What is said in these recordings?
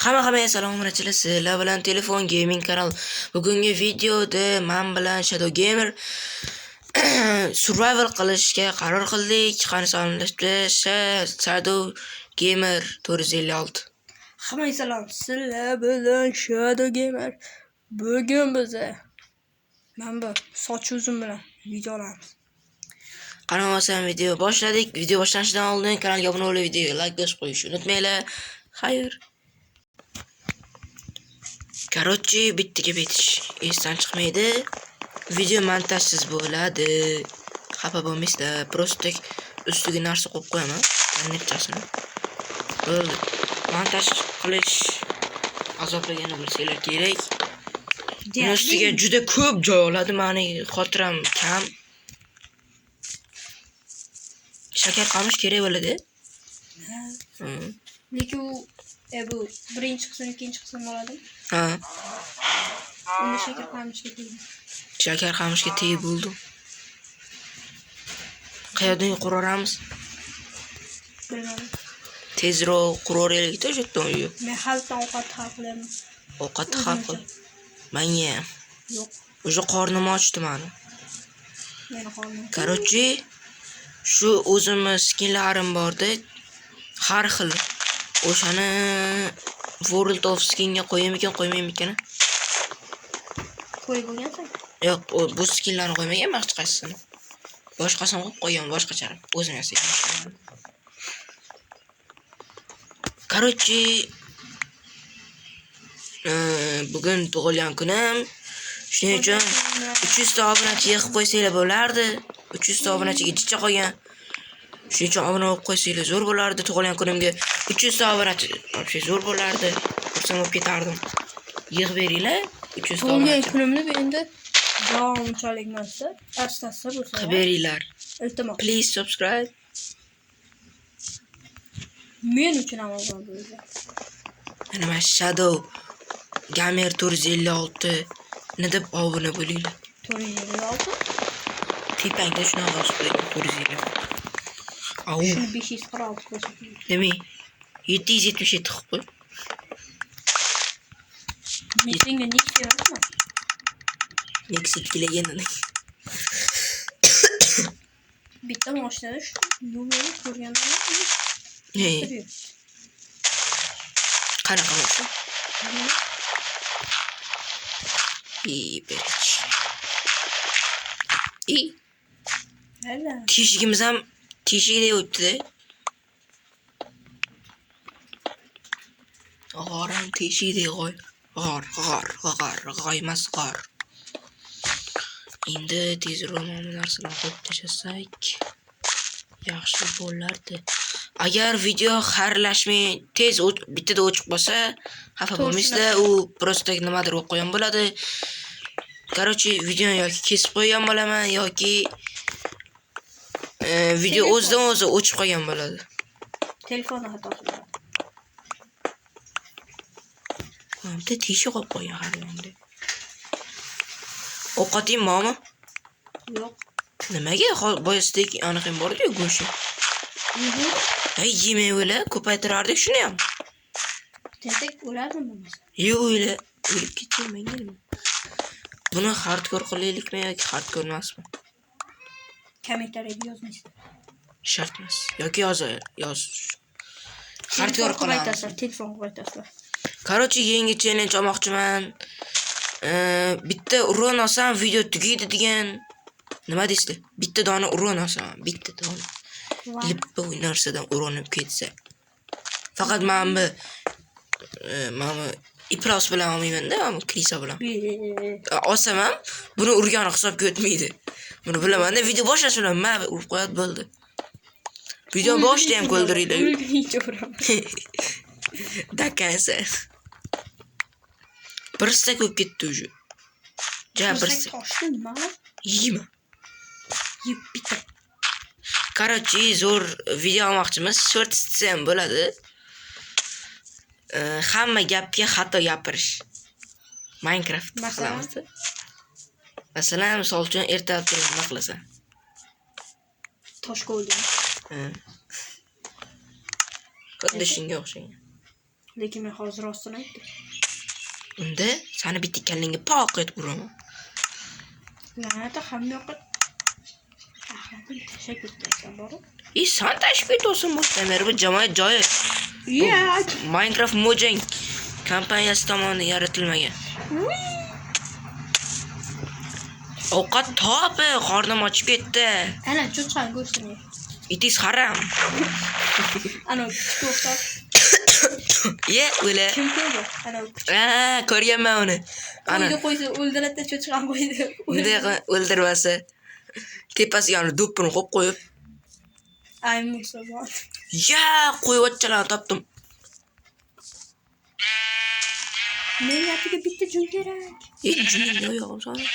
Hamma salom alaykum. Sizlar bilan Telefon Gaming kanal. Bugungi videoda men bilan Shadow Gamer survival qilishga qaror qildik. Qani salomlashdi Shadow Gamer 456. Hamma salom. Sizlar bilan Shadow Gamer. Bugun biz bu soch uzun bilan video olamiz. Qani video boshladik. Video boshlanishidan oldin kanalga obuna bo'lib, videoga like bosib qo'yishni unutmanglar. Xayr. Короче, bittaga betish esdan chiqmaydi. Video montajsiz bo'ladi. Xafa bo'lmaysizlar. Просто ustiga narsa qo'yib qo'yaman. Nechasini. Bo'ldi. Montaj qilish azobligini bilsanglar kerak. Buni ustiga juda ko'p joy oladi. Meni xotiram kam. Shakar qamish kerak bo'ladi. Lekin bu birinchi qism, ikkinchi qism bo'ladi. Ha. Unda shakar qamishga tegdi. Shakar qamishga tegib bo'ldi. Qayerdan quraramiz? Bilmadim. Tezroq quroraylik-da jetdan uyi. Men xalqdan ovqat hal qilaman. Ovqat hal qil. Menga Yo'q. o'sha qornim ochdi meni. Meni qornim. Короче, shu o'zimni skinlarim borda, har xil. O'shani World of Skinga qo'ymaymikan? Qo'yib bo'lgansan? Yo'q, bu skinlarni qo'ymagan, hech qaysisini. Boshqasini qo'yib qo'ygan, boshqacha. O'zim yasagan. Короче, bugun tug'ilgan kunim. Shuning uchun 300 ta obunachi yig'ib qo'ysanglar bo'lardi. 300 ta obunachiga jicha qolgan. Shuning uchun obuna bo'lib qo'ysanglar zo'r bo'lardi. Tug'ilgan kunimga 300 ta obunachi вообще zo'r bo'lardi. Xursand bo'lib ketardim. Yig'ib beringlar 300 ta obunachi. Tug'ilgan kunimni endi unchalik emasda, asta-asta bo'lsa. Qilib beringlar. Iltimos. Please subscribe. Men uchun amal bo'ldi. Mana Shadow Gamer 456 ne deb obuna bo'linglar. 456. Tepangda shuni yozib qo'ying 456. Au. Shuni 546 ko'rsating. Nima? 777 qilib qo'y. Menga nechta emasmi? Nexit kelganini. Bitta mashinada shu yo'lni ko'rganman. Hey. Qanaqa bo'lsa? Berich. Hala. Teshigimiz ham teshigidek o'tdi-da. G'or ham teshigidek g'oy. G'or emas g'or. Endi tezroq mana narsalarni qo'yib tashlasak yaxshi bo'lardi. Agar video xayrlashmay tez bittada o'chib qolsa, xafa bo'lmaysizlar, u просто nimadir bo'lib qo'ygan bo'ladi. Короче, videoni yoki kesib qo'ygan bo'laman yoki video o'zidan o'zi o'chib qolgan bo'ladi. Telefonni xatosi bo'ladi. Bitta tishi qo'yib qo'ygan har endi. Ovqating bormi? Yo'q. Nimaga? Boyasdek aniqim bor-ku go'shi. Ay, yemay o'la, ko'paytirardik shuni ham. Tentak o'ladimi bo'lmasa? Yo'q, o'la, o'lib ketmayman. Buni hardcore qilaylikmi yoki hardcore emasmi? Kommentariyga yozmaysiz. Shart emas. Yoki yoz. Hardcore qilamiz. Telefon qo'ytasizlar. Короче, yangi challenge olmoqchiman. Bitta uron olsam video tugaydi degan. Nima deysizlar? Bitta dona uron olsam, bitta dona. Lippa narsadan urinib ketsa. Faqat men ipros bilan olmayman-da, men krisa bilan. Olsam ham buni urgani hisobga o'tmaydi. Buni bilaman-da, video boshlash bilan men urib qo'yadi bo'ldi. Video boshida ham ko'ldiringlar. Dakansa. Birsta ko'p ketdi уже. Ja birsta. Yema. Yeb bitta. Короче, zo'r video olmoqchimiz. Shortsi ham bo'ladi. Hamma gapga xato gapirish. Minecraft qilamiz. Masalan, misol uchun ertalab turib nima qilasan? Tosh qo'ydim. Xuddi shunga o'xshagan. Lekin men hozir rostini aytdim. Unda seni bitta kallangga poq etib uraman. La'nati hamma yoqqa axlatim tashab ketgan bor. Sen tashib ketasan muhtamar bu jamoat joyi. Minecraft Mojang kompaniyasi tomonidan yaratilmagan. Ovqat topi, qornim ochib ketdi. Ana cho'chqa go'shtini. It is haram. Ana to'xtab. Ye, o'la. Kim ko'rdi? Ana Ko'rganman uni. Ana qo'ysa o'ldiradi, cho'chqani qo'ydi. bunday o'ldirmasa tepasiga do'ppini qo'yib qo'yib. Ay musulmon. Ya, qo'yvotchalarni topdim. Menga bitta jun kerak. Jun yo'q sani.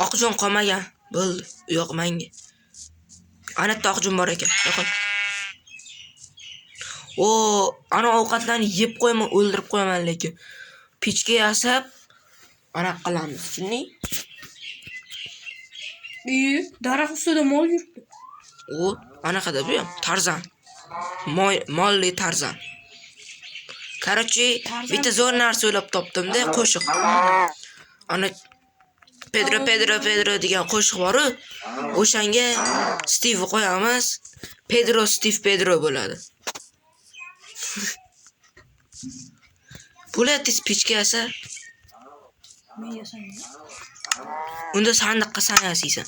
Oqjon qolmagan. Bo'ldi, yo'q menga. Ana toqjun bor ekan. Yo'q. O, ana ovqatlarni yeb qo'yman, o'ldirib qo'yaman lekin. Pechga yasab ana qilamiz, tushunding? Daraxt ustida mol yuribdi. O, anaqada bu ham Tarzan. Molli Tarzan. Короче, bitta zo'r narsa o'ylab topdim-da, qo'shiq. Ana Pedro degan qo'shiq bor-ku. O'shanga Steve qo'yamiz. Steve bo'ladi. Bo'ladi pechga yasa. Men yasayman. Unda sandiqqa sanasiysan.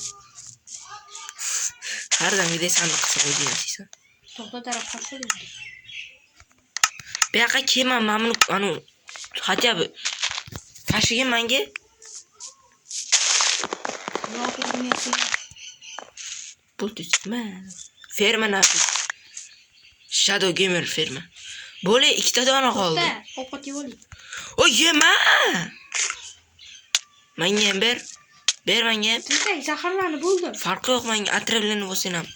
Har doim sandiqqa qo'yasizsan. To'xta taraf qarshi. Bu yoqqa kelman, men anu хотя бы tashiga menga Bultizma. Ferma nafi. Shadow Gamer ferma. Bo'le ikkita dona qoldi. Ovqat yeb oling. O, yema. Menga ham ber. Ber menga. Tinchak zaharlanib bo'ldi. Farqi yo'q menga atravlanib bo'lsin ham.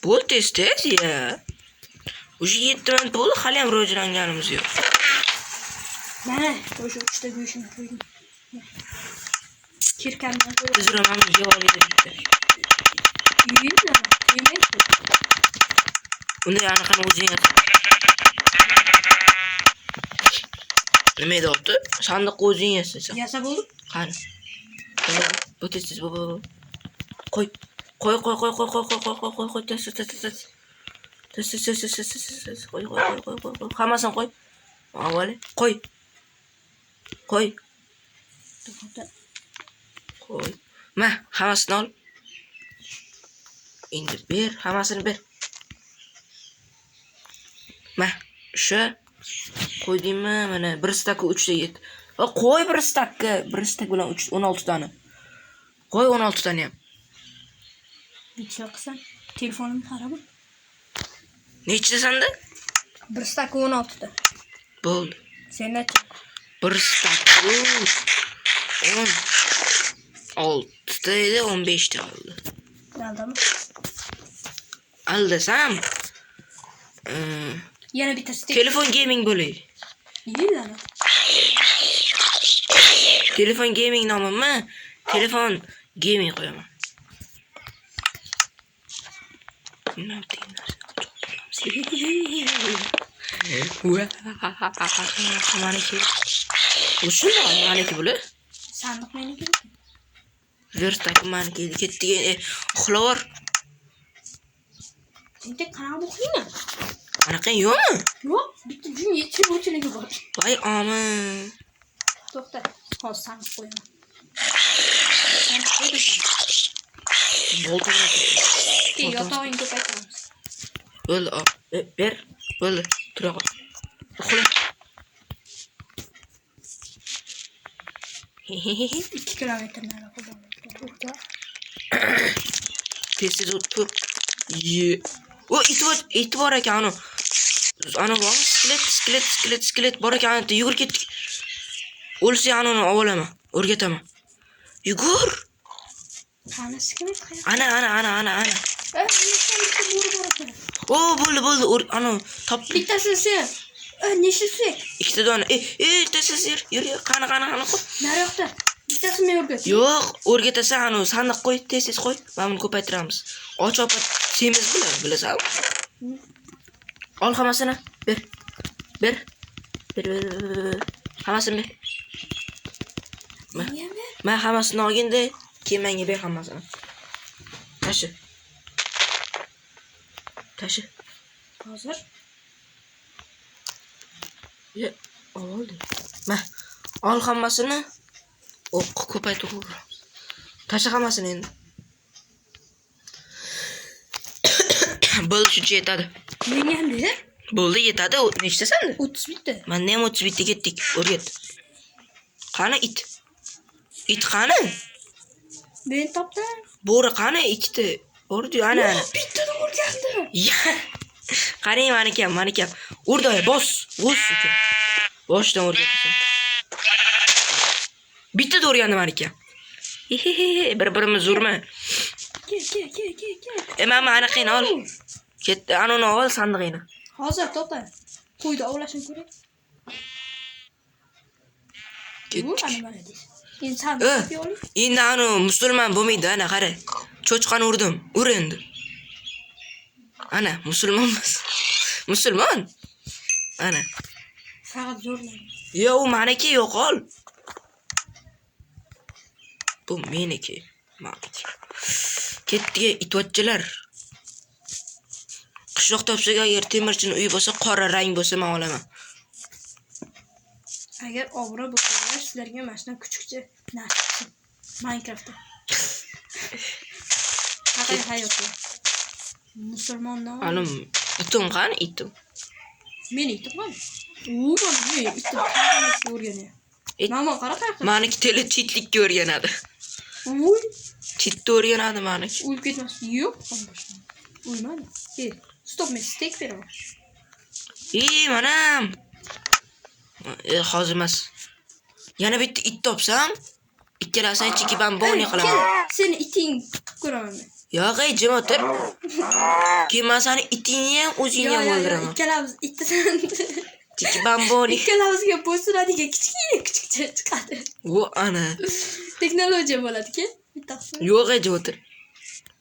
Bo'l tez ya. Уже 7 minut bo'ldi, hali ham rojlanganimiz yo'q. Mana, o'sha 3 ta go'shtni qo'ydim. Kirkandan ko'ra. Biz romamni yeb oldik. Yemaydi. Unda anaqa o'zingiz. Nima edi o'tdi? Sandiqqa o'zingiz yasaysan. Yasa bo'ldi? Qani. Bu tez baba. Qo'y. Tez. Qo'y. Hammasini qo'y. Avvalo qo'y. Qo'y. Ma, hammasini ol. Endi ber, hammasini ber. Ma, shu qo'ydingmi? Mana 1 stakka 3 ta yet. Qo'y 1 stakka. 1 stak bilan 16 tani. Qo'y 16 tani ham. Necha qilsam? Telefonimni qarab. Nechta sanda? 1 stakka 16 ta. Bo'ldi. Sen-chi? 1 stakka 16 ta edi, 15 ta oldi. Aldimi? Aldasam. Yana bitta stek. Telefon gaming bo'laydi. Yillar. Telefon gaming nomimi? Telefon gaming qo'yaman. Maniki. O'shunday maniki bo'lar. Sandiq meniki. Verstak maniki ketdi. Uxlavor. Tinchak qanaqa o'qiyman? Anaqa yo'qmi? Yo'q, bitta jun yetib o'chiligi bor. Voy amin. To'xta, hozir sandiq qo'yaman. Bo'ldi. Yotog'ingni ko'paytiramiz. Bo'ldi. Ber. Bo'ldi. Tura qol. Uxla. 2 kilometr nariroqda. To'xta. Tez o'tib. O, it bor ekan ana bormi? Skelet bor ekan, yugur ketdik. O'lsa anani ovolaman, o'rgataman. Yugur. Qani skelet qayerda? Ana. O, bo'ldi. Ana top. Bittasi sen. Nechasi? Ikkita dona. Bittasi yur. Qani. Nariyoqda. Bittasi men o'rgat. Yo'q, o'rgatasan anu sandiq qo'y, tez qo'y. Mana buni ko'paytiramiz. Ochopa semiz bilasan. Ol hammasini. Ber. Bir. Hammasini ber. Menga ber. Men hammasini olganda, keyin menga ber hammasini. Tashi. Tashi. Hozir. Ya, oldi. Men ol hammasini. Ko'paytirib qo'y. Tashi hammasini endi. Bo'ldi, shuncha yetadi. Menga ham ber. Bo'ldi, yetadi. Nechta sanda? 30 bitta. Menda ham 30 bitta ketdik. O'rgat. Qani it? It qani? Men topdim. Bo'ri qani? Ikkita. O'rdi ana. Bittadan o'rgandi. Ya. Qarang, meniki ham. Urdi, bos. Bos ekan. Boshdan o'rgatasan. Bitta o'rgandi meniki. Bir-birimiz urma. Kel. Mana anaqani ol. Ketdi, anoni ol sandig'ini. Hozir to'xta. Qo'yda ovlashni ko'ray. Ketdik. Mana deysiz. Endi san yo'li. Endi anu musulmon bo'lmaydi, ana qara. Cho'chqani urdim. Ur endi. Ana, musulmonmiz. Musulmon. Ana. Faqat zo'rlang. Yo, u meniki yo'q ol. Bu meniki. Ketdiga itvachchilar. Qishloq topsak, agar temirchining uyi bo'lsa, qora rang bo'lsa, men olaman. Agar obro' bo'lsa, sizlarga mashina kuchukcha nasib. Minecraftda. Haqiqiy hayotda. Musulmondan. Anu itim qani itim? Men itim qani? Men itim qani o'rganyapman. Mama qara qara. Meniki tele chitlikka o'rganadi. Uy, Chitda o'rganadi meniki. o'lib ketmas. Yo'q, o'lmadi. Stop, men steak beraman. Manam. Hozir emas. Yana bitta it topsam, ikkalasini chiki bamboni qilaman. Seni iting qilib ko'raman men. Yo'q, jim o'tir. Keyin men seni itingni ham o'zingni ham o'ldiraman. Ikkalamiz ittisan. Chiki bamboni. Ikkalamizga bo'stiradigan kichkina chiqadi. U ana. Texnologiya bo'ladi-ku. Bittasi. Yo'q, jim o'tir.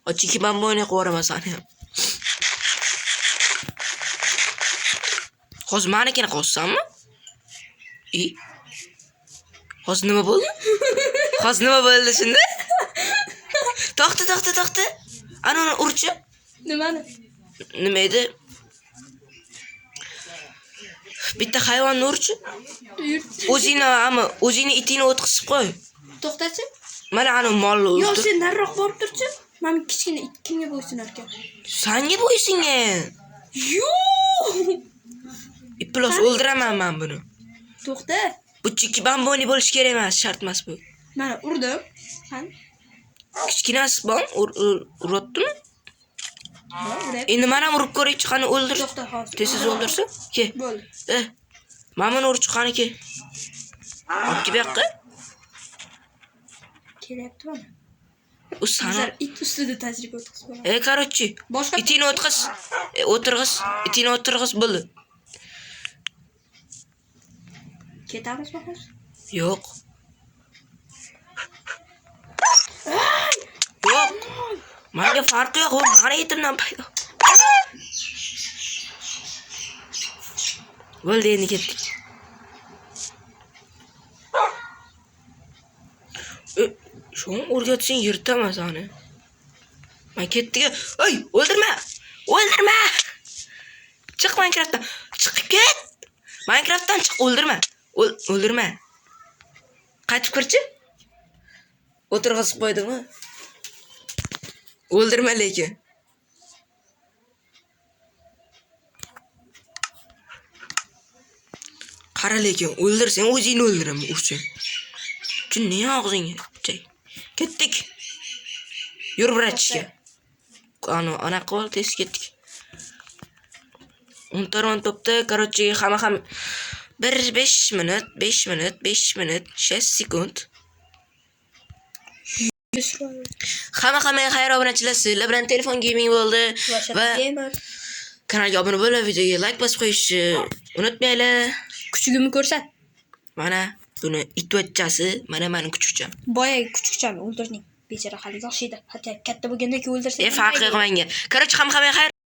O chiki bamboni qilib yuboraman seni ham. Hozir menikini qo'ysammi? Hozir nima bo'ldi? Hozir nima bo'ldi shunda? To'xta. Anani urchi. Nimani? Nima edi? Bitta hayvonni urchi. O'zingni itingni o'tqizib qo'y. To'xtachi. Mana anu molni Yo, urdi. sen nariroq borib turchi. Men kichkina it kimga bo'ysunar ekan? Senga bo'ysungan. Yo'q. Iplos o'ldiraman men buni. To'xta. Bu chiki bamboni bo'lish kerak emas, shart emas bu. Mana urdim. Qani? Kichkinasi bor, uryaptimi? Urib. Endi men ham urib ko'raychi, qani o'ldir. To'xta hozir. Tesiz o'ldirsin. Ke. Bo'ldi. Mana buni urchi qani ke. Olib bu yoqqa. Kelyapti mana. U sana. It ustida tajriba o'tkazib ko'raman. Qarochi. Boshqa Itini o'tqiz. O'tirg'iz. Itini o'tirg'iz bo'ldi. Ketamizmi hozir? Yo'q. Yo'q. Menga farqi yo'q, u meni itimdan paydo. Bo'ldi, endi ketdik. Shuni o'rgatsang yirtaman seni. Men ketdiga, "Ey, o'ldirma! O'ldirma! Chiq Minecraftdan. Chiqib ket. Minecraftdan chiq, o'ldirma. O'ldirma. Qaytib kirchi? O'tirg'izib qo'ydimmi? O'ldirma lekin. Qara lekin, o'ldirsang o'zingni o'ldiraman, ursang. Chunni og'zingga. Ketdik. Yur vrachga. Ana qol tez ketdik. Untaron topda, qarochi hamma 5 minut, 6 sekund. Hamma xayr obunachilar, sizlar bilan telefon gaming bo'ldi va kanalga obuna bo'lib, videoga like bosib qo'yishni unutmanglar. Kuchugimni ko'rsat. Mana buni itvachchasi, mana meni kuchukcham. Boyagi kuchukchani o'ldirding. Bechora hali yosh edi. Hatto katta bo'lganda-ki o'ldirsa. Farqi yo'q menga. Qarochi hamma xayr.